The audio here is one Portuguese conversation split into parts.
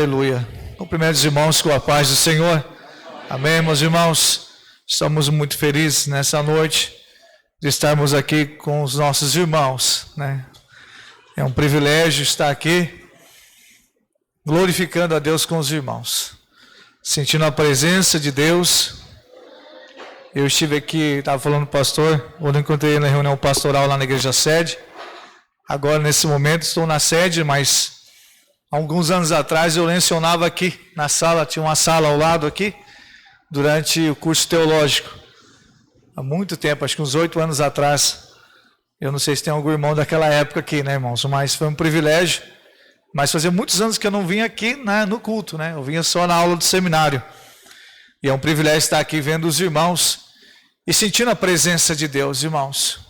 Aleluia. Cumprimento os irmãos com a paz do Senhor. Amém, meus irmãos. Estamos muito felizes nessa noite de estarmos aqui com os nossos irmãos, né? É um privilégio estar aqui glorificando a Deus com os irmãos, sentindo a presença de Deus. Eu estive aqui, estava falando com o pastor, quando encontrei na reunião pastoral lá na igreja sede. Agora, nesse momento, estou na sede, mas alguns anos atrás eu lecionava aqui na sala, tinha uma sala ao lado aqui, durante o curso teológico. Há muito tempo, acho que uns 8 anos atrás. Eu não sei se tem algum irmão daquela época aqui, né, irmãos? Mas foi um privilégio. Mas fazia muitos anos que eu não vinha aqui, né, no culto, né? Eu vinha só na aula do seminário. E é um privilégio estar aqui vendo os irmãos e sentindo a presença de Deus, irmãos.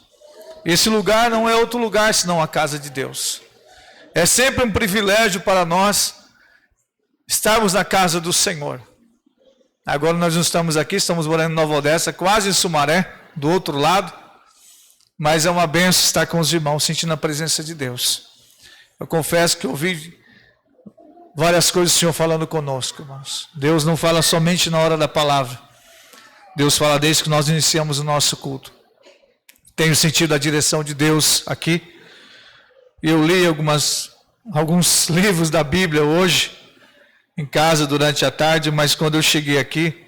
Esse lugar não é outro lugar senão a casa de Deus. É sempre um privilégio para nós estarmos na casa do Senhor. Agora nós não estamos aqui, estamos morando em Nova Odessa, quase em Sumaré, do outro lado. Mas é uma bênção estar com os irmãos, sentindo a presença de Deus. Eu confesso que ouvi várias coisas do Senhor falando conosco, irmãos. Deus não fala somente na hora da palavra. Deus fala desde que nós iniciamos o nosso culto. Tenho sentido a direção de Deus aqui. Eu li alguns livros da Bíblia hoje, em casa durante a tarde, mas quando eu cheguei aqui,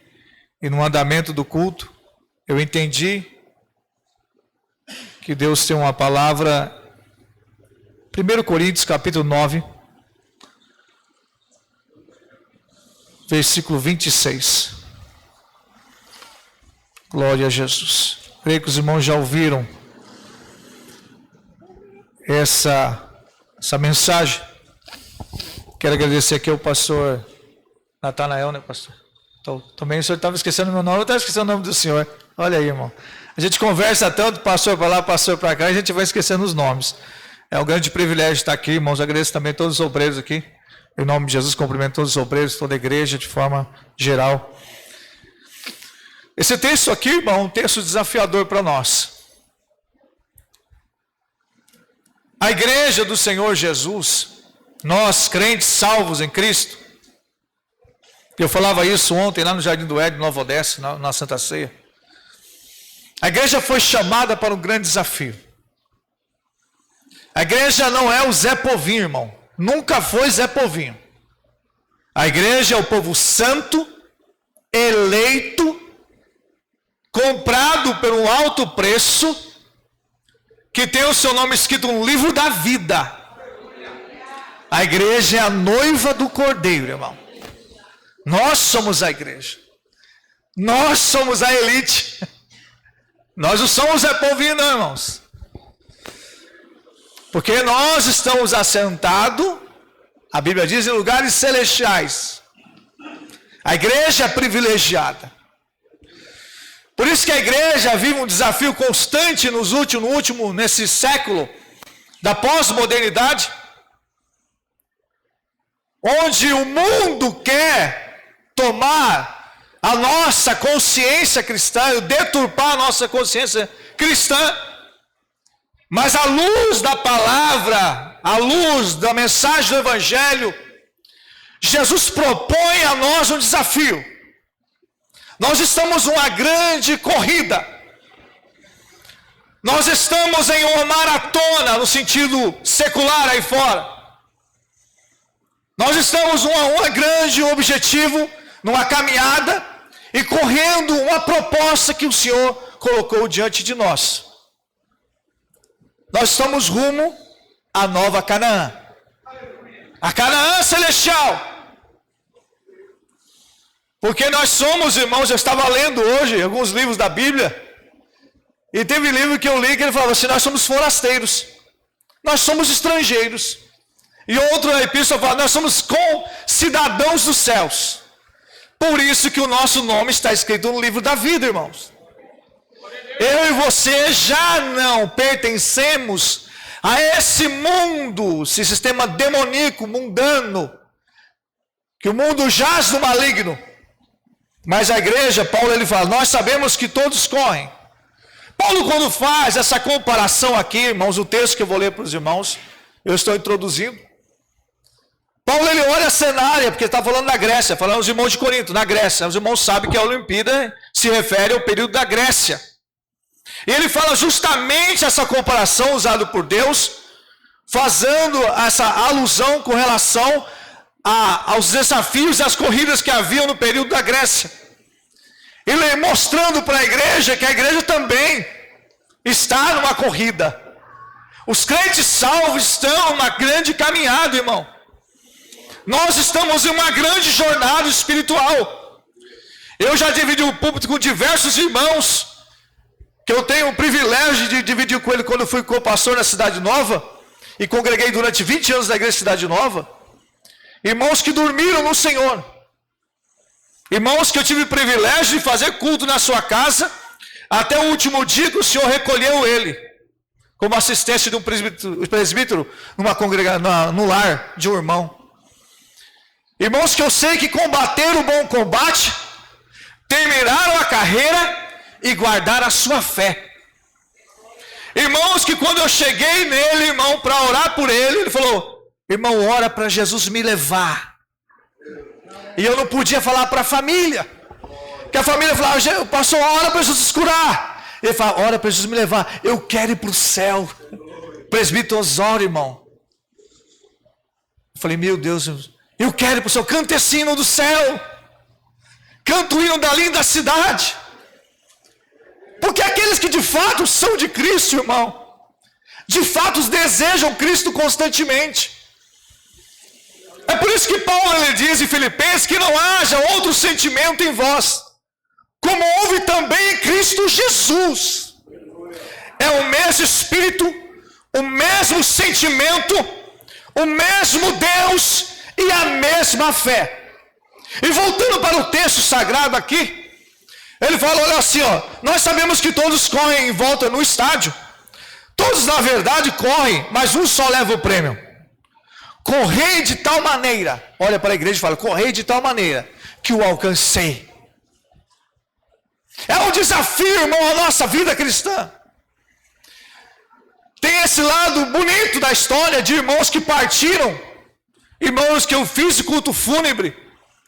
e no andamento do culto, eu entendi que Deus tem uma palavra. 1 Coríntios capítulo 9, versículo 26. Glória a Jesus. Creio que os irmãos já ouviram essa mensagem. Quero agradecer aqui ao pastor Natanael, né, pastor? Também o senhor estava esquecendo o meu nome, eu estava esquecendo o nome do senhor. Olha aí, irmão. A gente conversa tanto, pastor para lá, pastor para cá, e a gente vai esquecendo os nomes. É um grande privilégio estar aqui, irmãos. Agradeço também a todos os obreiros aqui. Em nome de Jesus, cumprimento todos os obreiros, toda a igreja, de forma geral. Esse texto aqui, irmão, é um texto desafiador para nós. A igreja do Senhor Jesus, nós, crentes salvos em Cristo, eu falava isso ontem lá no Jardim do Éden, Nova Odessa, na Santa Ceia. A igreja foi chamada para um grande desafio. A igreja não é o Zé Povinho, irmão. Nunca foi Zé Povinho. A igreja é o povo santo, eleito, comprado por um alto preço, que tem o seu nome escrito no livro da vida. A igreja é a noiva do Cordeiro, irmão. Nós somos a igreja. Nós somos a elite. Nós não somos Zé Povinho, não, irmãos. Porque nós estamos assentados, a Bíblia diz, em lugares celestiais. A igreja é privilegiada. Por isso que a igreja vive um desafio constante nesse século da pós-modernidade, onde o mundo quer tomar a nossa consciência cristã, deturpar a nossa consciência cristã. Mas à luz da palavra, à luz da mensagem do Evangelho, Jesus propõe a nós um desafio. Nós estamos numa grande corrida. Nós estamos em uma maratona, no sentido secular aí fora. Nós estamos num grande objetivo, numa caminhada, e correndo uma proposta que o Senhor colocou diante de nós. Nós estamos rumo à nova Canaã. A Canaã celestial. Porque nós somos, irmãos, eu estava lendo hoje alguns livros da Bíblia, e teve livro que eu li que ele falava assim, nós somos forasteiros, nós somos estrangeiros. E outro epístola fala, nós somos cidadãos dos céus. Por isso que o nosso nome está escrito no livro da vida, irmãos. Eu e você já não pertencemos a esse mundo, esse sistema demoníaco, mundano, que o mundo jaz no maligno. Mas a igreja, Paulo ele fala, nós sabemos que todos correm. Paulo quando faz essa comparação aqui, irmãos, o texto que eu vou ler para os irmãos, eu estou introduzindo. Paulo, ele olha a cenária, porque está falando da Grécia, falando aos irmãos de Corinto, na Grécia. Os irmãos sabem que a Olimpíada se refere ao período da Grécia. E ele fala justamente essa comparação usada por Deus, fazendo essa alusão com relação aos desafios e às corridas que haviam no período da Grécia. Ele mostrando para a igreja que a igreja também está numa corrida. Os crentes salvos estão numa grande caminhada, irmão. Nós estamos em uma grande jornada espiritual. Eu já dividi o púlpito com diversos irmãos, que eu tenho o privilégio de dividir com ele quando fui co-pastor na Cidade Nova, e congreguei durante 20 anos na igreja Cidade Nova. Irmãos que dormiram no Senhor. Irmãos que eu tive o privilégio de fazer culto na sua casa, até o último dia que o Senhor recolheu ele, como assistente de um presbítero numa congregação, no lar de um irmão. Irmãos que eu sei que combateram o bom combate, terminaram a carreira e guardaram a sua fé. Irmãos que quando eu cheguei nele, irmão, para orar por ele, ele falou: irmão, ora para Jesus me levar. E eu não podia falar para a família, que a família falava: pastor, ora para Jesus curar. Ele fala: ora para Jesus me levar, eu quero ir para o céu. Presbítero Osório, irmão. Eu falei: meu Deus, eu quero ir para o céu. Canta esse hino do céu, canta o hino da linda cidade. Porque aqueles que de fato são de Cristo, irmão, de fato desejam Cristo constantemente. É por isso que Paulo, ele diz em Filipenses que não haja outro sentimento em vós, como houve também em Cristo Jesus. É o mesmo Espírito, o mesmo sentimento, o mesmo Deus e a mesma fé. E voltando para o texto sagrado aqui, ele fala, olha assim, ó, nós sabemos que todos correm em volta no estádio. Todos na verdade correm, mas um só leva o prêmio. Correi de tal maneira, olha para a igreja e fala, correi de tal maneira que o alcancei. É um desafio, irmão, a nossa vida cristã. Tem esse lado bonito da história de irmãos que partiram, irmãos que eu fiz o culto fúnebre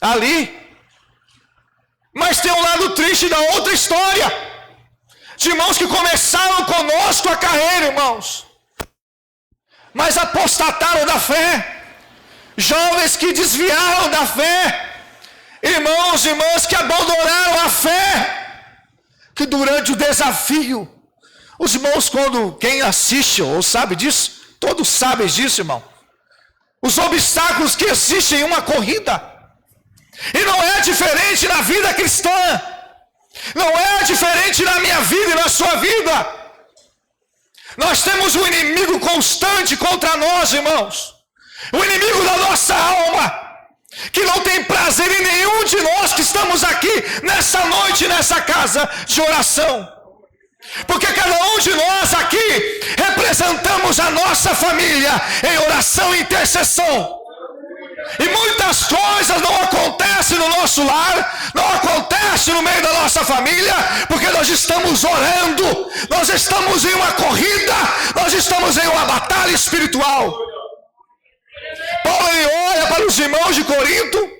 ali. Mas tem um lado triste da outra história, de irmãos que começaram conosco a carreira, irmãos, mas apostataram da fé, jovens que desviaram da fé, irmãos e irmãs que abandonaram a fé, que durante o desafio, os irmãos, quando quem assiste ou sabe disso, todos sabem disso, irmão, os obstáculos que existem em uma corrida. E não é diferente na vida cristã, não é diferente na minha vida e na sua vida. Nós temos um inimigo constante contra nós, irmãos, o inimigo da nossa alma, que não tem prazer em nenhum de nós que estamos aqui nessa noite, nessa casa de oração, porque cada um de nós aqui representamos a nossa família em oração e intercessão. E muitas coisas não acontecem no nosso lar, não acontecem no meio da nossa família, porque nós estamos orando, nós estamos em uma corrida, nós estamos em uma batalha espiritual. Paulo olha para os irmãos de Corinto.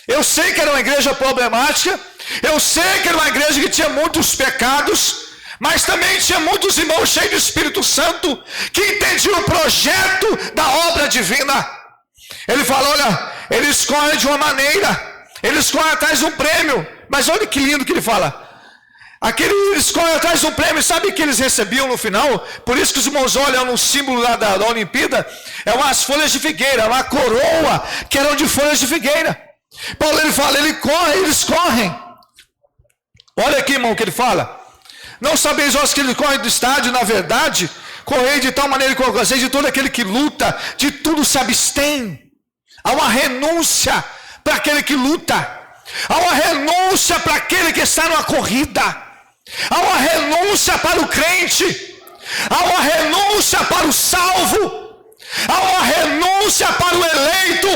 Eu sei que era uma igreja problemática, eu sei que era uma igreja que tinha muitos pecados, mas também tinha muitos irmãos cheios do Espírito Santo, que entendiam o projeto da obra divina. Ele fala, olha, eles correm de uma maneira, eles correm atrás de um prêmio, mas olha que lindo que ele fala, eles correm atrás de um prêmio, sabe o que eles recebiam no final? Por isso que os irmãos olham no símbolo lá da Olimpíada, é umas folhas de figueira, uma coroa, que eram de folhas de figueira. Paulo, ele fala, eles correm, olha aqui, irmão, o que ele fala, não sabeis vós que eles correm do estádio, na verdade, correi de tal maneira que alcancei, de todo aquele que luta, de tudo se abstém. Há uma renúncia para aquele que luta. Há uma renúncia para aquele que está numa corrida. Há uma renúncia para o crente. Há uma renúncia para o salvo. Há uma renúncia para o eleito.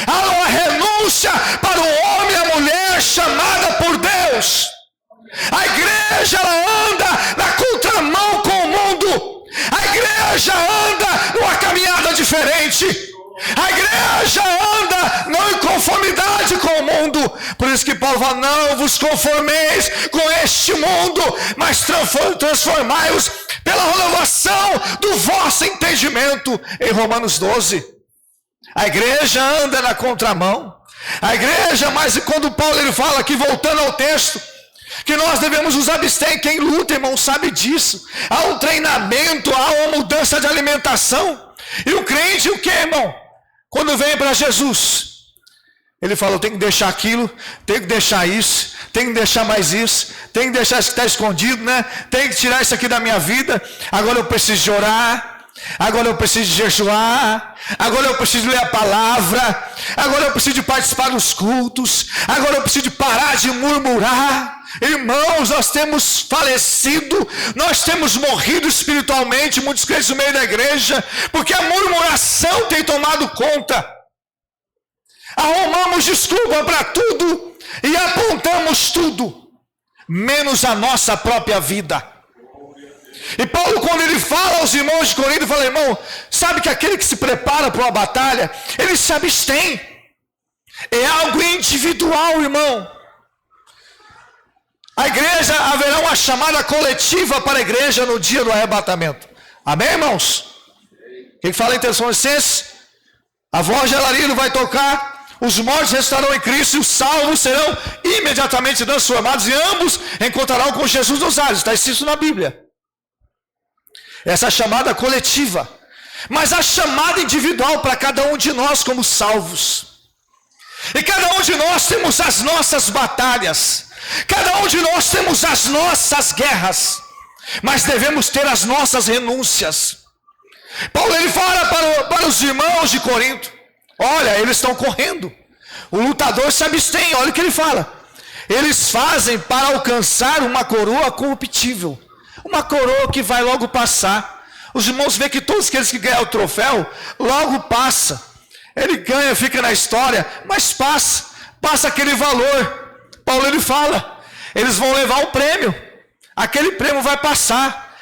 Há uma renúncia para o homem e a mulher chamada por Deus. A igreja, ela anda na contramão com o mundo. A igreja anda numa caminhada diferente. A igreja Paulo fala, não vos conformeis com este mundo, mas transformai-os pela renovação do vosso entendimento, em Romanos 12. A igreja anda na contramão. A igreja, mas quando Paulo ele fala aqui, voltando ao texto, que nós devemos nos abster, quem luta, irmão, sabe disso. Há um treinamento, há uma mudança de alimentação. E o crente, o que, irmão? Quando vem para Jesus, ele fala, eu tenho que deixar aquilo, tenho que deixar isso, tenho que deixar mais isso, tenho que deixar isso que está escondido, né? Tenho que tirar isso aqui da minha vida. Agora eu preciso de orar, agora eu preciso de jejuar, agora eu preciso ler a palavra, agora eu preciso de participar dos cultos, agora eu preciso de parar de murmurar. Irmãos, nós temos falecido, nós temos morrido espiritualmente, muitos crentes no meio da igreja, porque a murmuração tem tomado conta. Arrumamos desculpa para tudo e apontamos tudo, menos a nossa própria vida. E Paulo, quando ele fala aos irmãos de Corinto, ele fala, irmão, sabe que aquele que se prepara para uma batalha, ele se abstém. É algo individual, irmão. A igreja, haverá uma chamada coletiva para a igreja no dia do arrebatamento. Amém, irmãos? Quem fala em Tessalonicenses? A voz de alarido vai tocar, os mortos restarão em Cristo e os salvos serão imediatamente transformados e ambos encontrarão com Jesus nos ares. Está escrito na Bíblia. Essa chamada coletiva. Mas a chamada individual para cada um de nós como salvos. E cada um de nós temos as nossas batalhas. Cada um de nós temos as nossas guerras. Mas devemos ter as nossas renúncias. Paulo ele fala para os irmãos de Corinto. Olha, eles estão correndo. O lutador se abstém, olha o que ele fala. Eles fazem para alcançar uma coroa corruptível. Uma coroa que vai logo passar. Os irmãos veem que todos aqueles que ganham o troféu, logo passa. Ele ganha, fica na história, mas passa aquele valor. Paulo ele fala, eles vão levar um prêmio. Aquele prêmio vai passar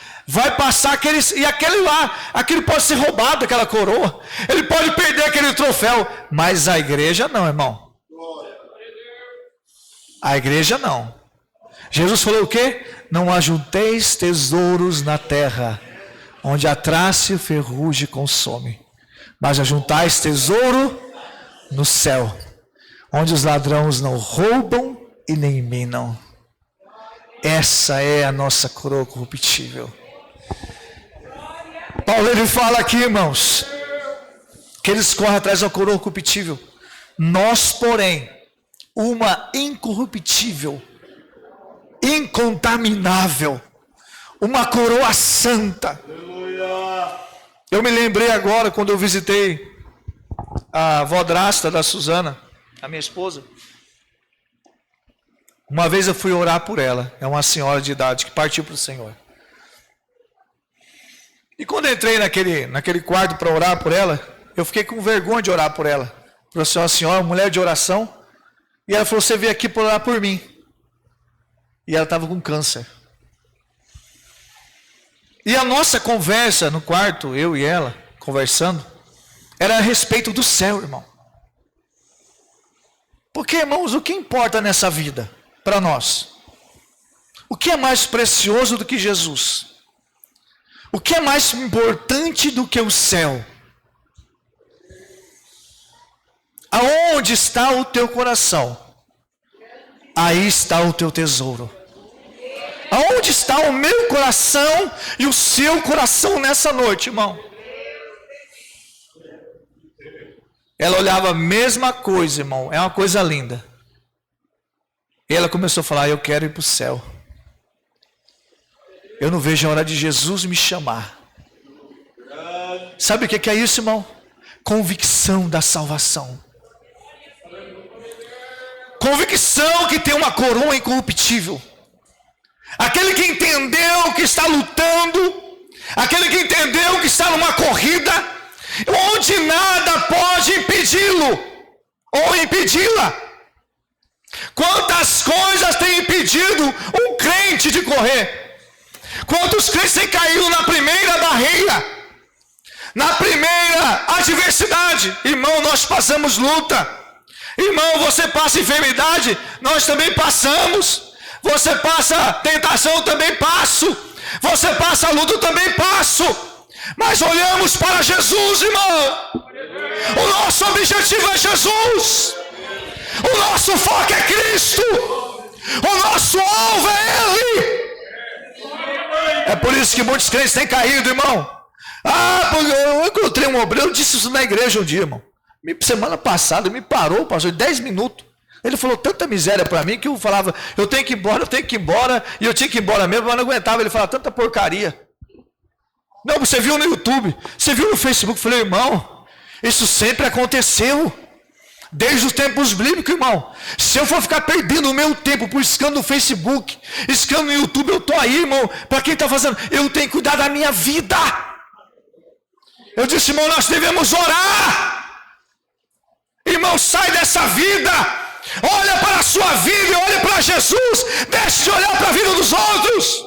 aqueles, e aquele pode ser roubado, aquela coroa. Ele pode perder aquele troféu, mas a igreja não, irmão. A igreja não. Jesus falou o quê? Não ajunteis tesouros na terra, onde a traça e o ferrugem consome, mas ajuntais tesouro no céu, onde os ladrões não roubam e nem minam. Essa é a nossa coroa corruptível. Paulo ele fala aqui, irmãos, que eles correm atrás da coroa corruptível. Nós, porém, uma incorruptível, incontaminável, uma coroa santa. Eu me lembrei agora quando eu visitei a vodrasta da Suzana, a minha esposa. Uma vez eu fui orar por ela. É uma senhora de idade que partiu para o Senhor. E quando eu entrei naquele quarto para orar por ela, eu fiquei com vergonha de orar por ela. Falei assim, uma senhora, mulher de oração. E ela falou, você veio aqui para orar por mim. E ela estava com câncer. E a nossa conversa no quarto, eu e ela, conversando, era a respeito do céu, irmão. Porque, irmãos, o que importa nessa vida para nós? O que é mais precioso do que Jesus? O que é mais importante do que o céu? Aonde está o teu coração? Aí está o teu tesouro. Aonde está o meu coração e o seu coração nessa noite, irmão? Ela olhava a mesma coisa, irmão. É uma coisa linda. E ela começou a falar, eu quero ir para o céu. Eu não vejo a hora de Jesus me chamar. Sabe o que é isso, irmão? Convicção da salvação. Convicção que tem uma coroa incorruptível. Aquele que entendeu que está lutando, aquele que entendeu que está numa corrida, onde nada pode impedi-lo ou impedi-la. Quantas coisas têm impedido um crente de correr? Quantos crentes têm caído na primeira barreira, na primeira adversidade? Irmão, nós passamos luta. Irmão, você passa enfermidade, nós também passamos. Você passa tentação, eu também passo. Você passa luta, eu também passo. Mas olhamos para Jesus, irmão. O nosso objetivo é Jesus. O nosso foco é Cristo. O nosso alvo é Ele. É por isso que muitos crentes têm caído, irmão. Eu encontrei um obreiro, eu disse isso na igreja um dia, irmão. Semana passada, me parou, passou 10 minutos. Ele falou tanta miséria para mim que eu falava, eu tenho que ir embora, e eu tinha que ir embora mesmo, mas não aguentava. Ele falava tanta porcaria. Não, você viu no YouTube, você viu no Facebook. Eu falei, irmão, isso sempre aconteceu. Desde os tempos bíblicos, irmão. Se eu for ficar perdendo o meu tempo buscando no Facebook, buscando no YouTube, eu estou aí, irmão. Para quem está fazendo, eu tenho que cuidar da minha vida. Eu disse, irmão, nós devemos orar. Irmão, sai dessa vida. Olha para a sua vida e olha para Jesus. Deixe de olhar para a vida dos outros.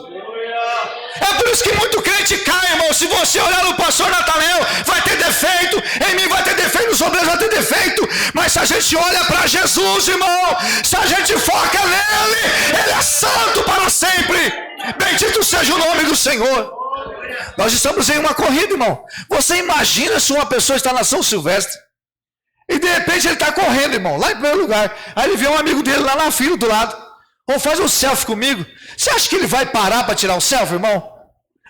É por isso que muito crente cai, irmão. Se você olhar no pastor Natanel, vai ter defeito. Em mim vai ter defeito, nos obreiros vai ter defeito. Mas se a gente olha para Jesus, irmão, se a gente foca nele, ele é santo para sempre. Bendito seja o nome do Senhor. Nós estamos em uma corrida, irmão. Você imagina se uma pessoa está na São Silvestre e de repente ele está correndo, irmão, lá em primeiro lugar. Aí ele vê um amigo dele lá na fila do lado. Ou faz um selfie comigo. Você acha que ele vai parar para tirar um selfie, irmão?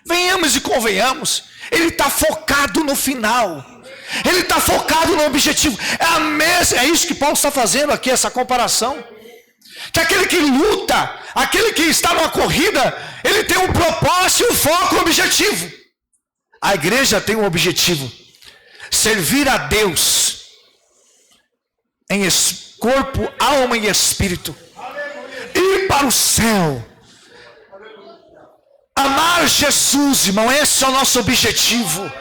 Venhamos e convenhamos. Ele está focado no final. Ele está focado no objetivo. É isso que Paulo está fazendo aqui, essa comparação. Que aquele que luta, aquele que está numa corrida, ele tem um propósito, um foco, um objetivo. A igreja tem um objetivo: servir a Deus em corpo, alma e espírito. Ir para o céu. Amar Jesus, irmão, esse é o nosso objetivo.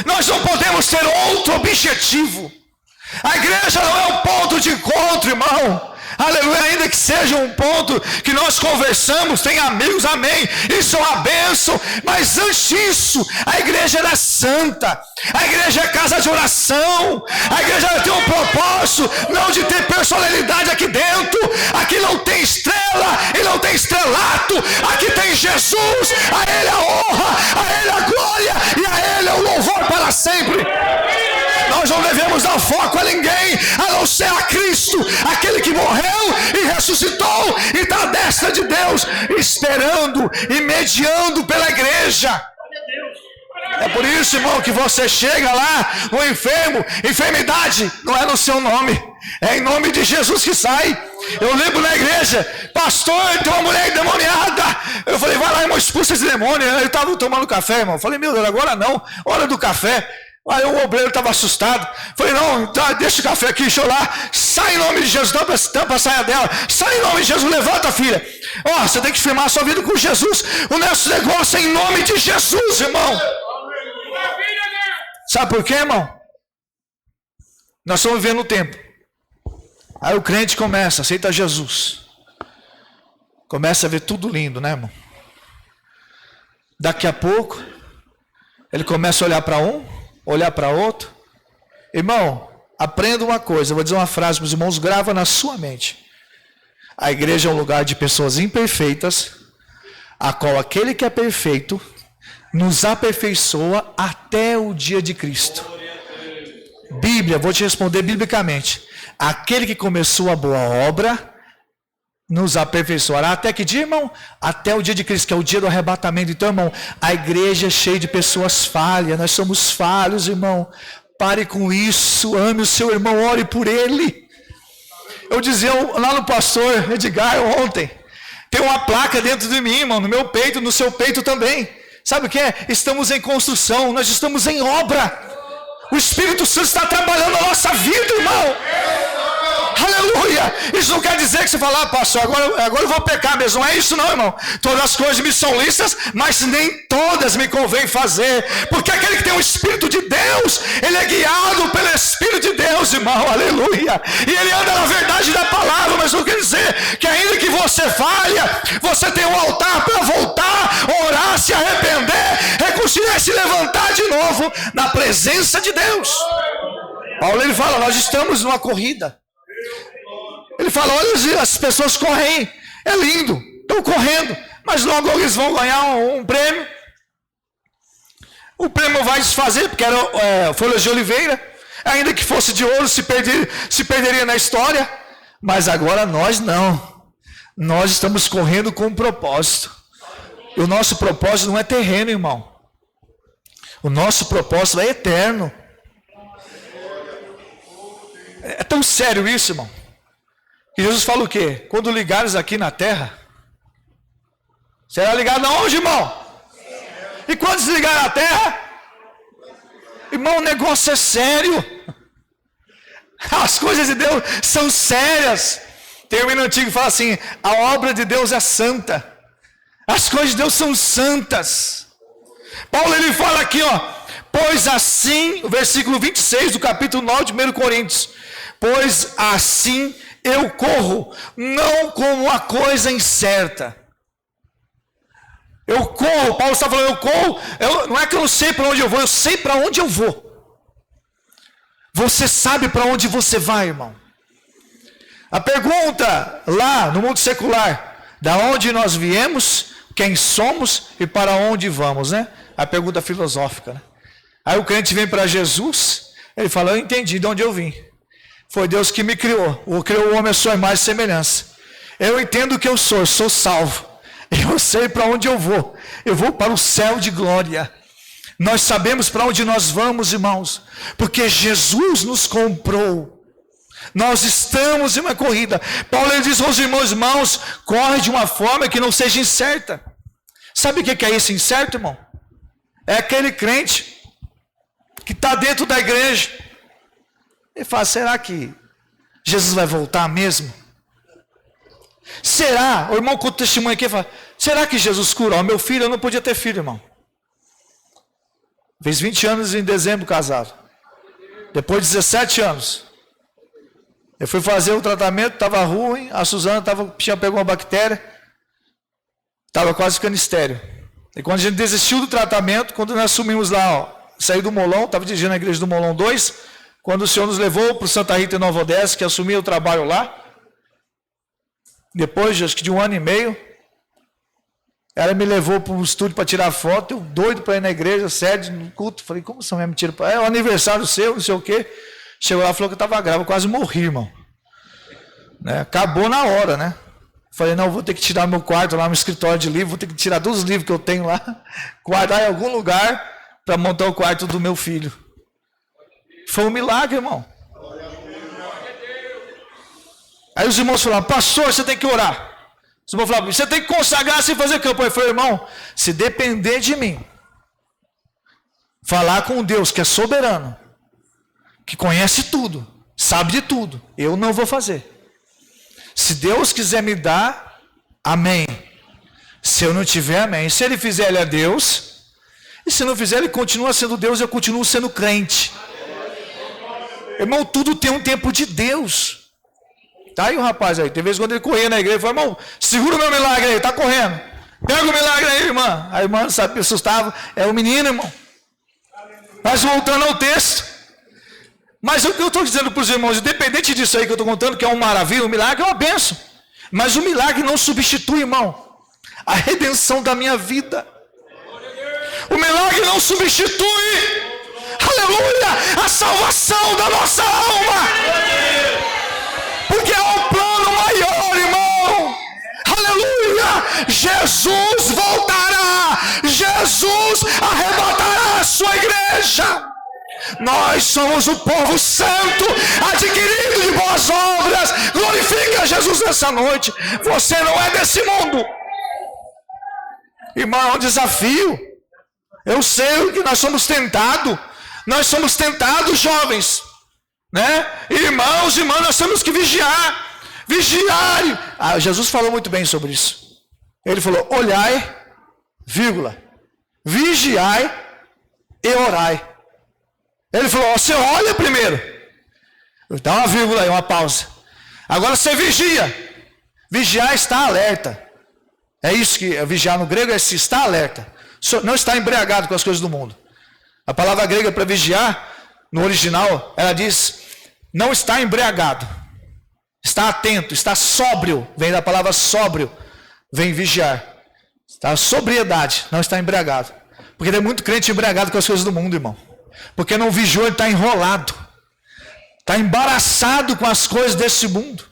Nós não podemos ter outro objetivo. A igreja não é um ponto de encontro, irmão. Aleluia, ainda que seja um ponto que nós conversamos, tem amigos, amém, isso é uma bênção, mas antes disso, a igreja é santa, a igreja é casa de oração, a igreja tem um propósito, não de ter personalidade aqui dentro. Aqui não tem estrela e não tem estrelato, aqui tem Jesus, a Ele a honra, a Ele a glória e a Ele o louvor para sempre. Nós não devemos dar foco a ninguém, a não ser a Cristo, aquele que morreu e ressuscitou e está à destra de Deus, esperando e mediando pela igreja. É por isso, irmão, que você chega lá, o enfermo, enfermidade não é no seu nome, é em nome de Jesus que sai. Eu lembro na igreja, pastor, tem uma mulher endemoniada. Eu falei, vai lá, irmão, expulsa esse demônio. Ele estava tomando café, irmão. Eu falei, meu Deus, agora não, hora do café. Aí o obreiro estava assustado. Falei, não, tá, deixa o café aqui, deixa eu lá. Sai em nome de Jesus, tampa a saia dela. Sai em nome de Jesus, levanta, filha. Ó, você tem que firmar a sua vida com Jesus. O nosso negócio é em nome de Jesus, irmão. Sabe por quê, irmão? Nós estamos vivendo o tempo. Aí o crente começa, aceita Jesus. Começa a ver tudo lindo, né, irmão? Daqui a pouco, ele começa a olhar para um, olhar para outro. Irmão, aprenda uma coisa, eu vou dizer uma frase para os irmãos, grava na sua mente. A igreja é um lugar de pessoas imperfeitas, a qual aquele que é perfeito nos aperfeiçoa até o dia de Cristo. Bíblia, vou te responder biblicamente. Aquele que começou a boa obra nos aperfeiçoará até que dia, irmão? Até o dia de Cristo, que é o dia do arrebatamento. Então, irmão, a igreja é cheia de pessoas falhas, nós somos falhos, irmão. Pare com isso, ame o seu irmão, ore por ele. Eu dizia lá no pastor Edgar ontem, tem uma placa dentro de mim, irmão, no meu peito, no seu peito também. Sabe o que é? Estamos em construção, nós estamos em obra. O Espírito Santo está trabalhando na nossa vida, irmão. Aleluia! Isso não quer dizer que você fala, pastor, agora eu vou pecar mesmo. Não é isso não, irmão. Todas as coisas me são lícitas, mas nem todas me convém fazer. Porque aquele que tem o Espírito de Deus, ele é guiado pelo Espírito de Deus, irmão. Aleluia! E ele anda na verdade da palavra, mas não quer dizer que ainda que você falha, você tem um altar para voltar, orar, se arrepender, reconciliar e se levantar de novo na presença de Deus. Paulo ele fala, nós estamos numa corrida. Ele fala, olha, as pessoas correm, é lindo, estão correndo, mas logo eles vão ganhar um prêmio. O prêmio vai desfazer, porque era folhas de oliveira, ainda que fosse de ouro, se perderia na história, mas agora nós não. Nós estamos correndo com um propósito. E o nosso propósito não é terreno, irmão. O nosso propósito é eterno. É tão sério isso, irmão. E Jesus fala o quê? Quando ligares aqui na terra, será ligado aonde, irmão? E quando desligar a terra, irmão, o negócio é sério. As coisas de Deus são sérias. Tem um hino antigo que fala assim, a obra de Deus é santa. As coisas de Deus são santas. Paulo, ele fala aqui, pois assim, o versículo 26 do capítulo 9 de 1 Coríntios, pois assim eu corro, não como uma coisa incerta. Eu corro, Paulo está falando, eu corro, não é que eu não sei para onde eu vou, eu sei para onde eu vou. Você sabe para onde você vai, irmão. A pergunta lá no mundo secular, da onde nós viemos, quem somos e para onde vamos, né? A pergunta filosófica, né? Aí o crente vem para Jesus, ele fala, eu entendi de onde eu vim. Foi Deus que me criou, criou o homem à sua imagem e semelhança. Eu entendo o que eu sou salvo. Eu sei para onde eu vou para o céu de glória. Nós sabemos para onde nós vamos, irmãos, porque Jesus nos comprou. Nós estamos em uma corrida. Paulo, ele diz aos irmãos, corre de uma forma que não seja incerta. Sabe o que é isso incerto, irmão? É aquele crente que está dentro da igreja. Ele fala, será que Jesus vai voltar mesmo? Será? O irmão conta o testemunho aqui e fala, será que Jesus curou? Meu filho, eu não podia ter filho, irmão. Fez 20 anos em dezembro casado. Depois de 17 anos. Eu fui fazer o tratamento, estava ruim, a Suzana tinha pegado uma bactéria, estava quase ficando estéril. E quando a gente desistiu do tratamento, quando nós assumimos lá, saí do Molon, estava dirigindo a igreja do Molon 2, quando o Senhor nos levou para o Santa Rita em Nova Odessa, que assumi o trabalho lá, depois acho que de 1 ano e meio, ela me levou para um estúdio para tirar foto, eu doido para ir na igreja, sede, no culto, falei, como você me tira para... É o aniversário seu, não sei o quê. Chegou lá e falou que eu estava grávida, eu quase morri, irmão. Né? Acabou na hora, né? Falei, não, vou ter que tirar meu quarto lá no escritório de livro, vou ter que tirar todos os livros que eu tenho lá, guardar em algum lugar para montar o quarto do meu filho. Foi um milagre, irmão. Aí os irmãos falaram, pastor, você tem que orar. Os irmãos falaram, você tem que consagrar sem fazer campanha. Eu falei, irmão, se depender de mim, falar com Deus que é soberano, que conhece tudo, sabe de tudo, eu não vou fazer. Se Deus quiser me dar, amém. Se eu não tiver, amém. Se Ele fizer, Ele é Deus. E se não fizer, Ele continua sendo Deus, eu continuo sendo crente. Irmão, tudo tem um tempo de Deus. Tá aí o rapaz aí, tem vezes quando ele corria na igreja, ele falou, irmão, segura o meu milagre aí, tá correndo. Pega o milagre aí, irmã. A irmã, sabe, me assustava, é o menino, irmão. Mas voltando ao texto. Mas o que eu estou dizendo para os irmãos, independente disso aí que eu estou contando, que é uma maravilha, um milagre é uma bênção. Mas o milagre não substitui, irmão, a redenção da minha vida. O milagre não substitui, aleluia, a salvação da nossa alma. Porque é um plano maior, irmão. Aleluia! Jesus voltará. Jesus arrebatará a sua igreja. Nós somos o povo santo, adquirido de boas obras. Glorifica Jesus nessa noite. Você não é desse mundo. Irmão, é um desafio. Eu sei que nós somos tentados. Nós somos tentados, jovens. Né? Irmãos e irmãs, nós temos que vigiar. Vigiar. Jesus falou muito bem sobre isso. Ele falou, olhai, vírgula, vigiai e orai. Ele falou, você olha primeiro. Dá uma vírgula aí, uma pausa. Agora você vigia. Vigiar está alerta. É isso que vigiar no grego é se está alerta. Não está embriagado com as coisas do mundo. A palavra grega para vigiar, no original, ela diz, não está embriagado. Está atento, está sóbrio. Vem da palavra sóbrio. Vem vigiar. Está sobriedade, não está embriagado. Porque tem muito crente embriagado com as coisas do mundo, irmão. Porque não vigiou, ele está enrolado. Está embaraçado com as coisas desse mundo.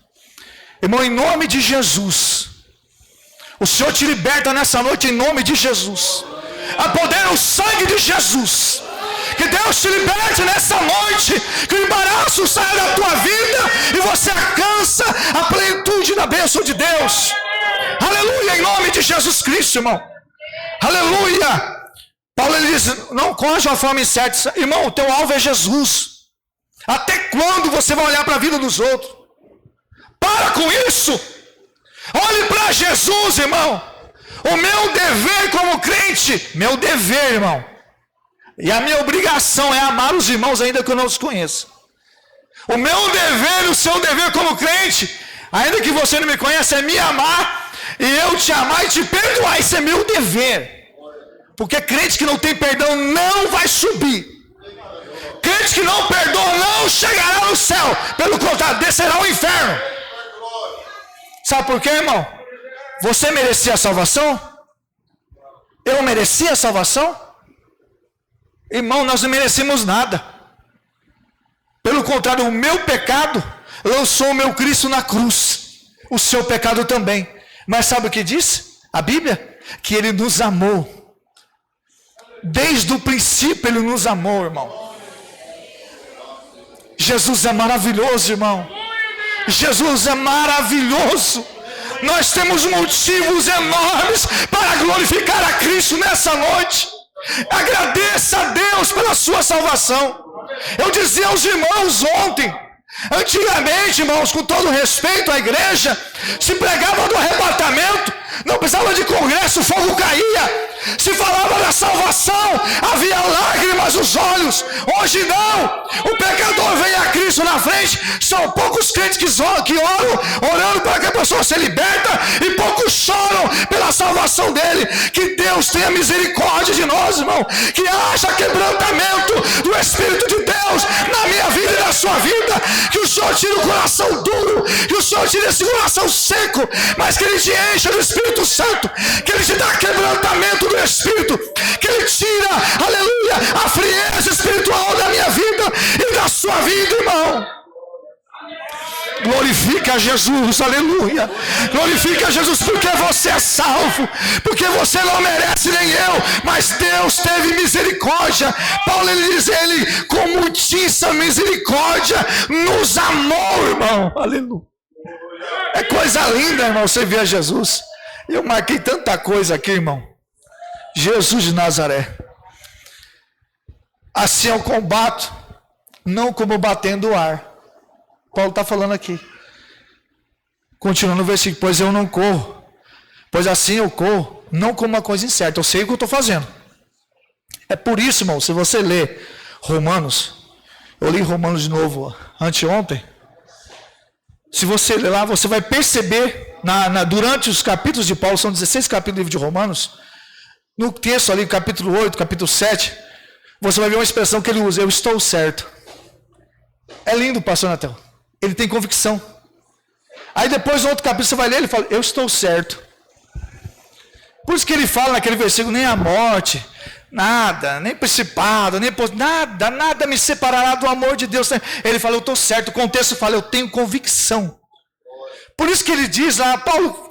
Irmão, em nome de Jesus, o Senhor te liberta nessa noite em nome de Jesus. Apodera o sangue de Jesus. Que Deus te liberte nessa noite. Que o embaraço saia da tua vida e você alcança a plenitude da bênção de Deus. Aleluia, em nome de Jesus Cristo, irmão. Aleluia. Paulo ele diz, não conte uma forma incerta. Irmão, o teu alvo é Jesus. Até quando você vai olhar para a vida dos outros? Para com isso. Olhe para Jesus, irmão. O meu dever como crente, meu dever, irmão, e a minha obrigação é amar os irmãos ainda que eu não os conheça. O meu dever e o seu dever como crente, ainda que você não me conheça, é me amar e eu te amar e te perdoar. Isso é meu dever. Porque crente que não tem perdão não vai subir. Crente que não perdoa não chegará no céu. Pelo contrário, descerá ao inferno. Sabe por quê, irmão? Você merecia a salvação? Eu merecia a salvação? Irmão, nós não merecemos nada. Pelo contrário, o meu pecado lançou o meu Cristo na cruz. O seu pecado também. Mas sabe o que diz a Bíblia? Que Ele nos amou. Desde o princípio Ele nos amou, irmão. Jesus é maravilhoso, irmão. Jesus é maravilhoso. Nós temos motivos enormes para glorificar a Cristo nessa noite. Agradeça a Deus pela sua salvação. Eu dizia aos irmãos ontem, antigamente, irmãos, com todo respeito à igreja, se pregava do arrebatamento, não precisava de congresso, o fogo caía. Se falava da salvação, havia lágrimas nos olhos. Hoje não. O pecador vem a Cristo na frente. São poucos crentes que oram, orando para que a pessoa se liberta, e poucos choram pela salvação dele. Que Deus tenha misericórdia de nós, irmão. Que haja quebrantamento do Espírito de Deus na minha vida e na sua vida. Que o Senhor tire o coração duro, que o Senhor tire esse coração seco, mas que Ele te encha do Espírito Santo, que Ele te dá quebrantamento do Espírito, que Ele tira, aleluia, a frieza espiritual da minha vida e da sua vida, irmão. Glorifica a Jesus, aleluia. Glorifica a Jesus, porque você é salvo, porque você não merece nem eu, mas Deus teve misericórdia. Paulo ele diz, Ele com muitíssima misericórdia nos amou, irmão. Aleluia. É coisa linda, irmão, você ver Jesus. Eu marquei tanta coisa aqui, irmão. Jesus de Nazaré. Assim eu combato, não como batendo o ar. Paulo está falando aqui. Continuando no versículo, pois eu não corro. Pois assim eu corro, não como uma coisa incerta. Eu sei o que eu estou fazendo. É por isso, irmão, se você ler Romanos, eu li Romanos de novo anteontem. Se você ler lá, você vai perceber, durante os capítulos de Paulo, são 16 capítulos do livro de Romanos, no texto ali, capítulo 8, capítulo 7, você vai ver uma expressão que ele usa, eu estou certo. É lindo, pastor Natel. Ele tem convicção. Aí depois, no outro capítulo, você vai ler, ele fala, eu estou certo. Por isso que ele fala naquele versículo, nem a morte, nada, nem principado, nem nada me separará do amor de Deus. Ele fala, eu estou certo. O contexto fala, eu tenho convicção. Por isso que ele diz lá, Paulo,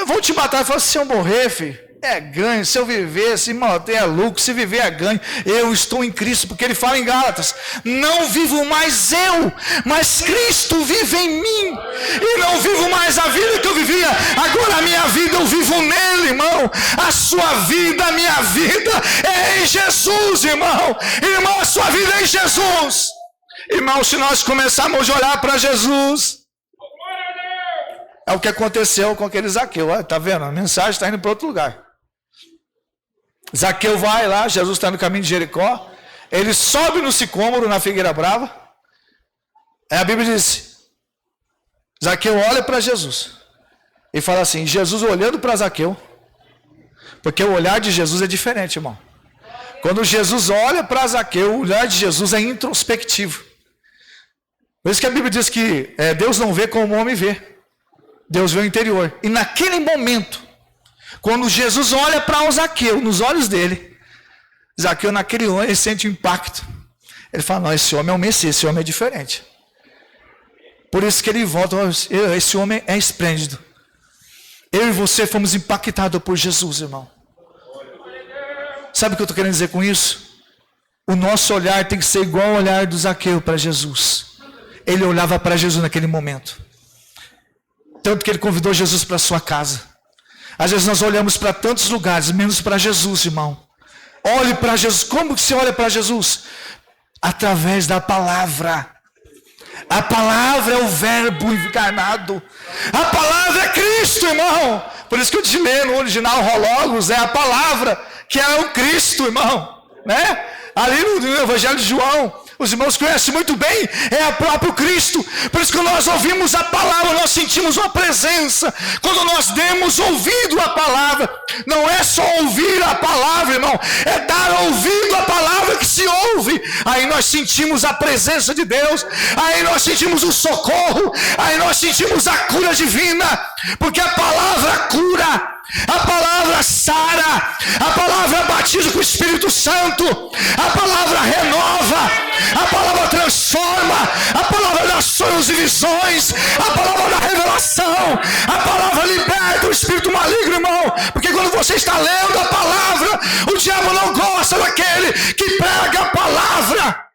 vão te matar. Ele fala, se eu morrer, filho, é ganho. Se eu viver, se morrer é lucro. Se viver é ganho. Eu estou em Cristo, porque ele fala em Gálatas, não vivo mais eu, mas Cristo vive em mim. E não vivo mais a vida que eu vivia. Agora a minha vida eu vivo nele, irmão. A sua vida, a minha vida é em Jesus, irmão. Irmão, a sua vida é em Jesus. Irmão, se nós começarmos a olhar para Jesus, é o que aconteceu com aquele Zaqueu. Olha, tá vendo? A mensagem está indo para outro lugar. Zaqueu vai lá, Jesus está no caminho de Jericó, ele sobe no sicômoro, na figueira brava. Aí a Bíblia diz, Zaqueu olha para Jesus e fala assim, Jesus olhando para Zaqueu, porque o olhar de Jesus é diferente, irmão. Quando Jesus olha para Zaqueu, o olhar de Jesus é introspectivo. Por isso que a Bíblia diz que Deus não vê como o homem vê. Deus vê o interior. E naquele momento, quando Jesus olha para o Zaqueu, nos olhos dele, Zaqueu naquele momento ele sente o impacto. Ele fala, não, esse homem é o Messias, esse homem é diferente. Por isso que ele volta, esse homem é esplêndido. Eu e você fomos impactados por Jesus, irmão. Sabe o que eu estou querendo dizer com isso? O nosso olhar tem que ser igual ao olhar do Zaqueu para Jesus. Ele olhava para Jesus naquele momento. Tanto que ele convidou Jesus para a sua casa. Às vezes nós olhamos para tantos lugares, menos para Jesus, irmão. Olhe para Jesus. Como que você olha para Jesus? Através da palavra. A palavra é o verbo encarnado. A palavra é Cristo, irmão. Por isso que eu te leio no original Rologos, é a palavra que é o Cristo, irmão. Né? Ali no Evangelho de João, os irmãos conhecem muito bem, é o próprio Cristo. Por isso que quando nós ouvimos a palavra, nós sentimos uma presença. Quando nós demos ouvido à palavra, não é só ouvir a palavra, irmão, é dar ouvido à palavra que se ouve. Aí nós sentimos a presença de Deus, aí nós sentimos o socorro, aí nós sentimos a cura divina, porque a palavra cura. A palavra sara, a palavra batiza com o Espírito Santo, a palavra renova, a palavra transforma, a palavra dá sonhos e visões, a palavra da revelação, a palavra liberta o espírito maligno, irmão, porque quando você está lendo a palavra, o diabo não gosta daquele que prega a palavra.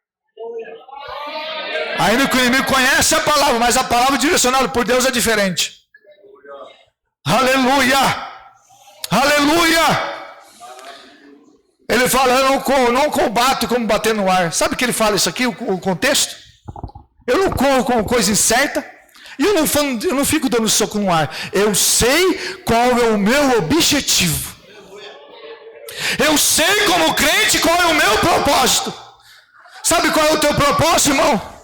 Ainda que o inimigo conhece a palavra, mas a palavra direcionada por Deus é diferente. Aleluia! Aleluia! Ele fala, eu não combato como bater no ar. Sabe que ele fala isso aqui, o contexto? Eu não corro com coisa incerta. E eu não fico dando soco no ar. Eu sei qual é o meu objetivo. Eu sei como crente qual é o meu propósito. Sabe qual é o teu propósito, irmão?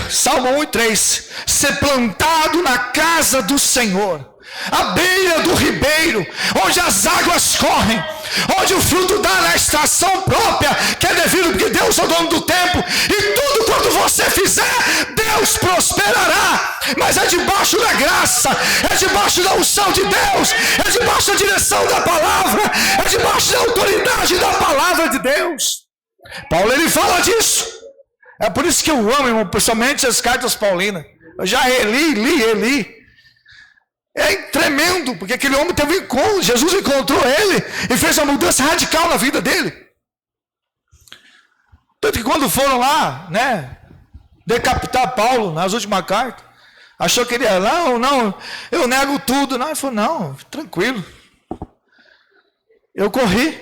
Salmo 1:3. Ser plantado na casa do Senhor, à beira do ribeiro, onde as águas correm, onde o fruto dá na estação própria, que é devido, porque Deus é o dono do tempo, e tudo quanto você fizer, Deus prosperará, mas é debaixo da graça, é debaixo da unção de Deus, é debaixo da direção da palavra, é debaixo da autoridade da palavra de Deus. Paulo, ele fala disso. É por isso que eu amo, irmão, principalmente as cartas paulinas. Eu já li. É tremendo, porque aquele homem teve um encontro, Jesus encontrou ele e fez uma mudança radical na vida dele. Tanto que quando foram lá, né, decapitar Paulo nas últimas cartas, achou que ele ia lá, ou não, eu nego tudo. Não, ele falou, não, tranquilo. Eu corri,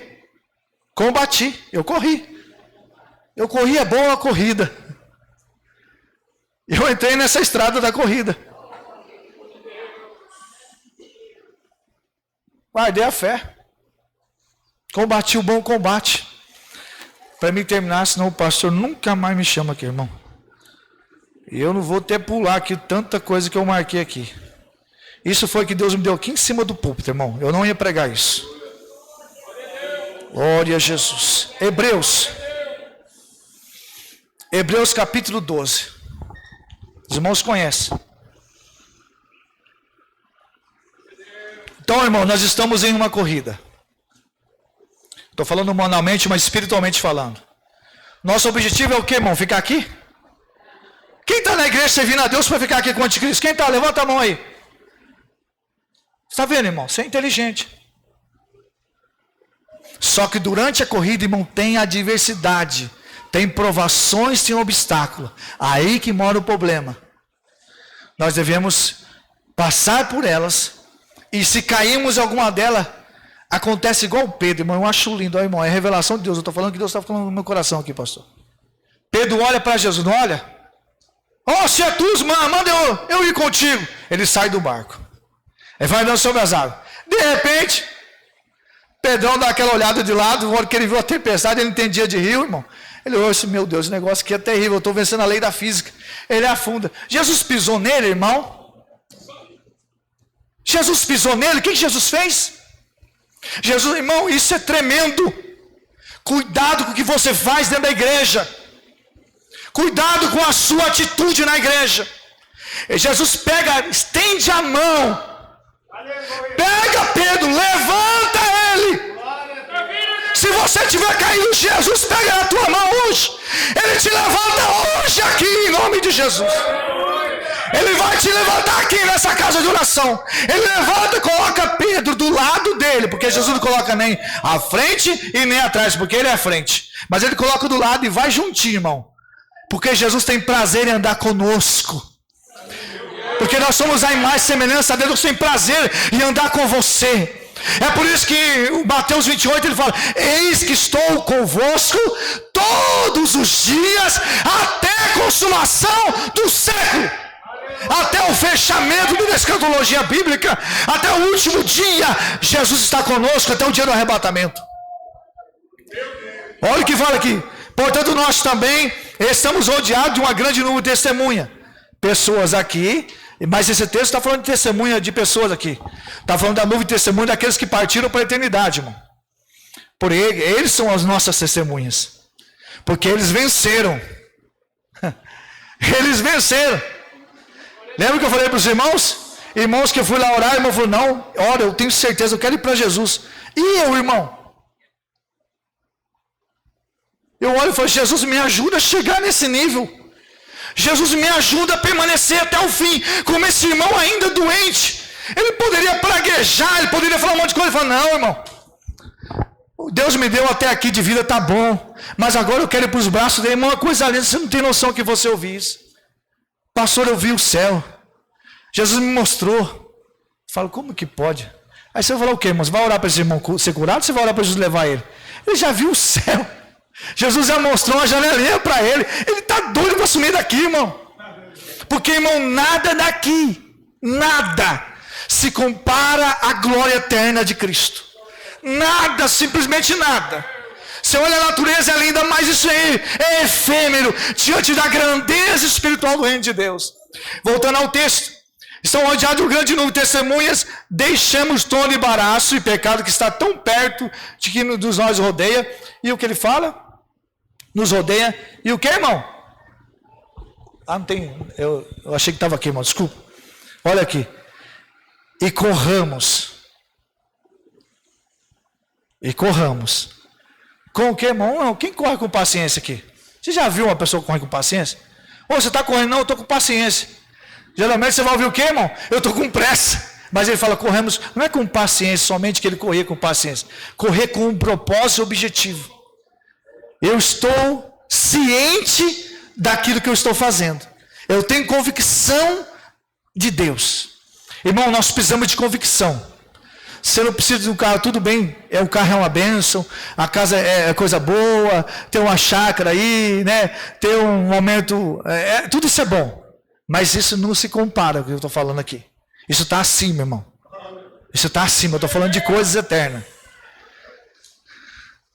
combati, eu corri a boa corrida. Eu entrei nessa estrada da corrida. Guardei a fé. Combati o bom combate. Para mim terminar, senão o pastor nunca mais me chama aqui, irmão. E eu não vou até pular aqui tanta coisa que eu marquei aqui. Isso foi que Deus me deu aqui em cima do púlpito, irmão. Eu não ia pregar isso. Glória a Jesus. Hebreus capítulo 12. Os irmãos conhecem. Então, irmão, nós estamos em uma corrida. Estou falando humanamente, mas espiritualmente falando. Nosso objetivo é o que, irmão? Ficar aqui? Quem está na igreja servindo a Deus para ficar aqui com o anticristo? Quem está? Levanta a mão aí. Está vendo, irmão? Você é inteligente. Só que durante a corrida, irmão, tem adversidade. Tem provações, tem obstáculo. Aí que mora o problema. Nós devemos passar por elas. E se cairmos em alguma delas, acontece igual o Pedro, irmão. Eu acho lindo, ó, irmão. É revelação de Deus. Eu estou falando que Deus está falando no meu coração aqui, pastor. Pedro olha para Jesus, não olha? Ó, se é tu, manda eu ir contigo. Ele sai do barco. Ele vai andando sobre as águas. De repente, Pedrão dá aquela olhada de lado, na hora que ele viu a tempestade, ele entendia de rio, irmão. Ele olhou assim, meu Deus, esse negócio aqui é terrível, eu estou vencendo a lei da física. Ele afunda. Jesus pisou nele, irmão. Jesus pisou nele, o que Jesus fez? Jesus, irmão, isso é tremendo. Cuidado com o que você faz dentro da igreja. Cuidado com a sua atitude na igreja. E Jesus pega, estende a mão. Pega Pedro, levanta ele. Se você tiver caído, Jesus pega na tua mão hoje. Ele te levanta hoje aqui, em nome de Jesus. Ele vai te levantar aqui nessa casa de oração. Ele levanta e coloca Pedro do lado dele, porque Jesus não coloca nem à frente e nem atrás, porque ele é à frente. Mas ele coloca do lado e vai juntinho, irmão. Porque Jesus tem prazer em andar conosco. Porque nós somos a imagem e semelhança dele, Deus tem prazer em andar com você. É por isso que o Mateus 28 ele fala: eis que estou convosco todos os dias até a consumação do século. Até o fechamento da escatologia bíblica, até o último dia, Jesus está conosco até o dia do arrebatamento. Olha o que fala aqui. Portanto, nós também estamos rodeados de uma grande número de testemunha. Pessoas aqui, mas esse texto está falando de testemunha de pessoas aqui. Está falando da nuvem de testemunha daqueles que partiram para a eternidade, irmão. Por eles são as nossas testemunhas. Porque eles venceram. Eles venceram. Lembra que eu falei para os irmãos? Irmãos que eu fui lá orar, o irmão falou: não, ora, eu tenho certeza, eu quero ir para Jesus. E eu, irmão? Eu olho e falo: Jesus, me ajuda a chegar nesse nível. Jesus, me ajuda a permanecer até o fim. Como esse irmão ainda doente, ele poderia praguejar, ele poderia falar um monte de coisa. Ele fala: não, irmão, Deus me deu até aqui de vida, tá bom, mas agora eu quero ir para os braços dele. Irmão, uma coisa linda, você não tem noção que você ouviu isso. Pastor, eu vi o céu. Jesus me mostrou. Eu falo: como que pode? Aí você vai falar o quê, irmão? Você vai orar para esse irmão ser curado ou você vai orar para Jesus levar ele? Ele já viu o céu. Jesus já mostrou uma janelinha para ele. Ele está doido para sumir daqui, irmão. Porque, irmão, nada daqui, nada se compara à glória eterna de Cristo. Nada, simplesmente nada. Você olha a natureza, é linda, mas isso aí é efêmero diante da grandeza espiritual do reino de Deus. Voltando ao texto: estão rodeados de um grande número de testemunhas, deixamos todo embaraço e pecado que está tão perto de que nos nós rodeia. E o que ele fala? Nos rodeia. E o que, irmão? Ah, não tem. Eu achei que estava aqui, irmão, desculpa. Olha aqui. E corramos. E corramos. Com o que, irmão? Quem corre com paciência aqui? Você já viu uma pessoa que corre com paciência? Ou você está correndo? Não, eu estou com paciência. Geralmente você vai ouvir o que, irmão? Eu estou com pressa. Mas ele fala: corremos, não é com paciência somente que ele corria com paciência. Correr com um propósito e objetivo. Eu estou ciente daquilo que eu estou fazendo. Eu tenho convicção de Deus. Irmão, nós precisamos de convicção. Você não precisa de um carro, tudo bem, o carro é uma bênção, a casa é coisa boa, ter uma chácara aí, né? Ter um momento, tudo isso é bom. Mas isso não se compara com o que eu estou falando aqui. Isso está acima, irmão. Isso está acima, eu estou falando de coisas eternas.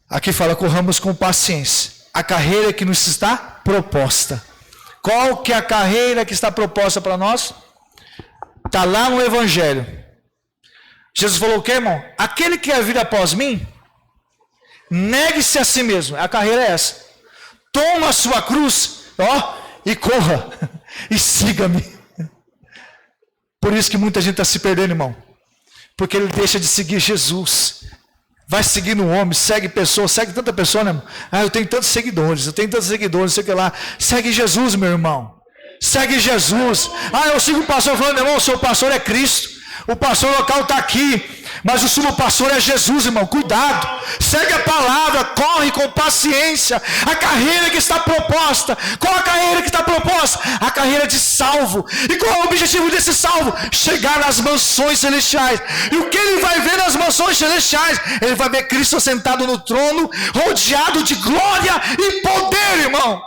Aqui fala: corramos com paciência a carreira que nos está proposta. Qual que é a carreira que está proposta para nós? Está lá no Evangelho. Jesus falou o que, irmão? Aquele que quer vir após mim, negue-se a si mesmo. A carreira é essa. Toma a sua cruz, e corra, e siga-me. Por isso que muita gente está se perdendo, irmão. Porque ele deixa de seguir Jesus. Vai seguindo um homem, segue pessoa, segue tanta pessoa, né, irmão? Eu tenho tantos seguidores, não sei o que lá. Segue Jesus, meu irmão. Segue Jesus. Eu sigo o pastor falando: irmão, o seu pastor é Cristo. O pastor local está aqui, mas o sumo pastor é Jesus, irmão. Cuidado, segue a palavra, corre com paciência. A carreira que está proposta. Qual a carreira que está proposta? A carreira de salvo. E qual é o objetivo desse salvo? Chegar nas mansões celestiais. E o que ele vai ver nas mansões celestiais? Ele vai ver Cristo sentado no trono, rodeado de glória e poder, irmão.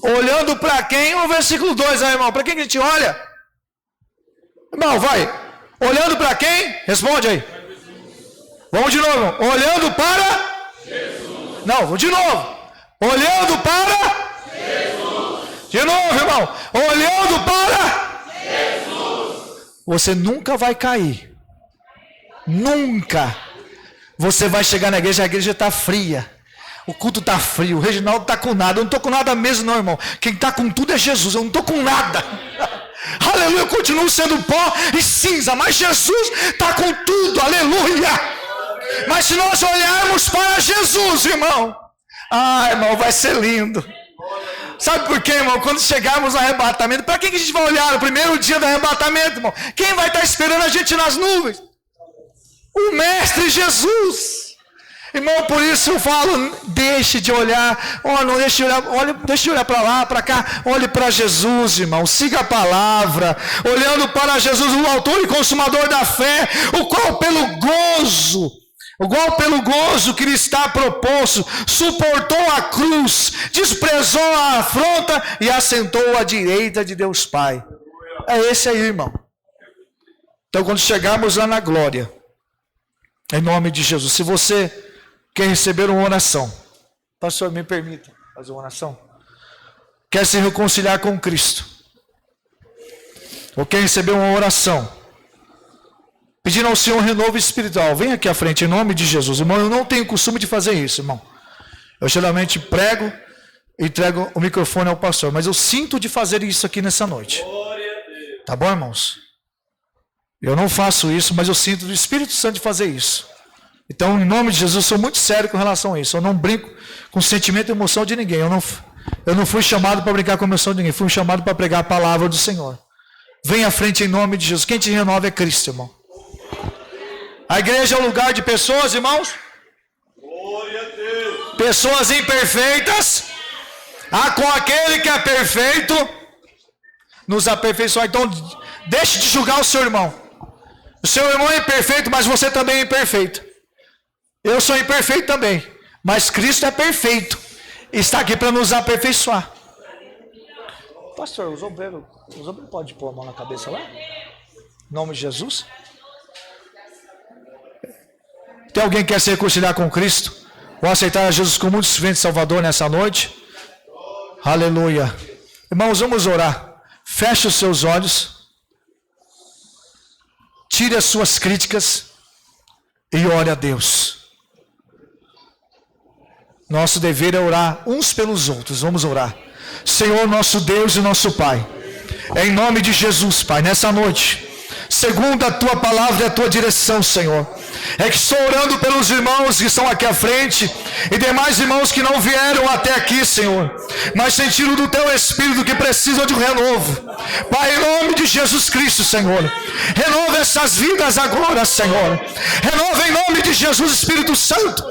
Olhando para quem? O versículo 2, irmão. Para quem que a gente olha? Irmão, vai. Olhando para quem? Responde aí. Vamos de novo. Olhando para Jesus. Não, vamos de novo. Olhando para Jesus. De novo, irmão. Olhando para Jesus. Você nunca vai cair. Nunca. Você vai chegar na igreja, a igreja está fria. O culto está frio, o Reginaldo está com nada. Eu não estou com nada mesmo não, irmão. Quem está com tudo é Jesus, eu não estou com nada. Aleluia, eu continuo sendo pó e cinza, mas Jesus está com tudo, aleluia. Mas se nós olharmos para Jesus, irmão, irmão, vai ser lindo. Sabe por quê, irmão? Quando chegarmos no arrebatamento, para quem que a gente vai olhar no primeiro dia do arrebatamento, irmão? Quem vai estar esperando a gente nas nuvens? O Mestre Jesus. Irmão, por isso eu falo, deixe de olhar, não deixe de olhar, deixe de olhar para lá, para cá, olhe para Jesus, irmão, siga a palavra, olhando para Jesus, o autor e consumador da fé, o qual pelo gozo que lhe está proposto, suportou a cruz, desprezou a afronta e assentou à direita de Deus Pai. É esse aí, irmão. Então, quando chegarmos lá na glória, em nome de Jesus, se você quer receber uma oração, pastor, me permita fazer uma oração, quer se reconciliar com Cristo, ou quer receber uma oração, pedindo ao Senhor renovo espiritual, vem aqui à frente em nome de Jesus. Irmão, eu não tenho costume de fazer isso, irmão. Eu geralmente prego e entrego o microfone ao pastor, mas eu sinto de fazer isso aqui nessa noite. Tá bom, irmãos? Eu não faço isso, mas eu sinto do Espírito Santo de fazer isso. Então, em nome de Jesus, eu sou muito sério com relação a isso. Eu não brinco com sentimento e emoção de ninguém. Eu não fui chamado para brincar com a emoção de ninguém. Fui chamado para pregar a palavra do Senhor. Vem à frente em nome de Jesus. Quem te renova é Cristo, irmão. A igreja é um lugar de pessoas, irmãos. Glória a Deus. Pessoas imperfeitas. Com aquele que é perfeito, nos aperfeiçoar. Então, deixe de julgar o seu irmão. O seu irmão é imperfeito, mas você também é imperfeito. Eu sou imperfeito também, mas Cristo é perfeito. Está aqui para nos aperfeiçoar. Pastor, os obreiros podem pôr a mão na cabeça lá? Em nome de Jesus. Tem alguém que quer se reconciliar com Cristo? Ou aceitar Jesus como muito suficiente Salvador nessa noite? Aleluia. Irmãos, vamos orar. Feche os seus olhos. Tire as suas críticas. E ore a Deus. Nosso dever é orar uns pelos outros. Vamos orar. Senhor, nosso Deus e nosso Pai, em nome de Jesus, Pai, nessa noite, segundo a Tua palavra e a Tua direção, Senhor, é que estou orando pelos irmãos que estão aqui à frente e demais irmãos que não vieram até aqui, Senhor, mas sentiram do Teu Espírito que precisam de um renovo. Pai, em nome de Jesus Cristo, Senhor, renova essas vidas agora, Senhor. Renova em nome de Jesus, Espírito Santo.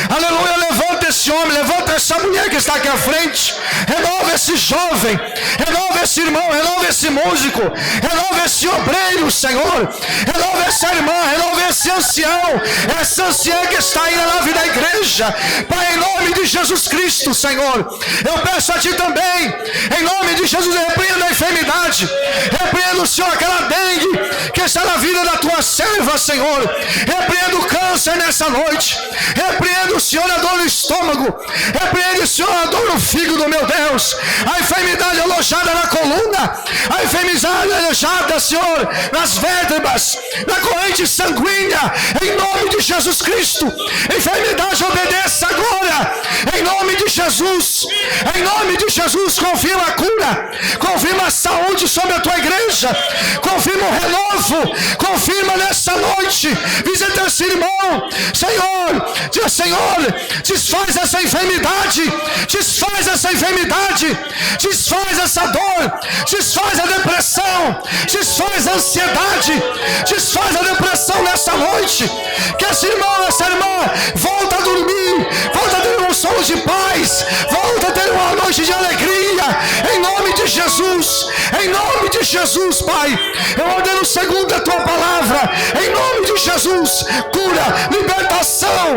Aleluia, levanta esse homem, levanta essa mulher que está aqui à frente. Renova esse jovem, renova esse irmão, renova esse músico, renova esse obreiro, Senhor. Renova essa irmã, renova esse ancião, essa anciã que está aí na vida da igreja. Pai, em nome de Jesus Cristo, Senhor, eu peço a Ti também, em nome de Jesus, repreenda a enfermidade, repreenda, Senhor, aquela dengue que está na vida da Tua serva, Senhor. Repreenda o câncer nessa noite, repreenda, Senhor, a dor no estômago, repreende, Senhor, a dor no fígado, meu Deus, a enfermidade alojada na coluna, a enfermidade alojada, Senhor, nas vértebras, na corrente sanguínea, em nome de Jesus Cristo. Enfermidade, obedeça agora, em nome de Jesus. Em nome de Jesus, confirma a cura, confirma a saúde sobre a Tua igreja, confirma o renovo, confirma nessa noite, visita esse irmão, Senhor, desfaz essa enfermidade, desfaz essa enfermidade, desfaz essa dor, desfaz a depressão, desfaz a ansiedade, desfaz a depressão nessa noite. Que esse irmão, essa irmã volta a dormir, volta a ter um sono de paz, volta a ter uma noite de alegria, em nome de Jesus, em nome de Jesus, Pai. Eu ordeno segundo a Tua palavra, em nome de Jesus, cura, libertação.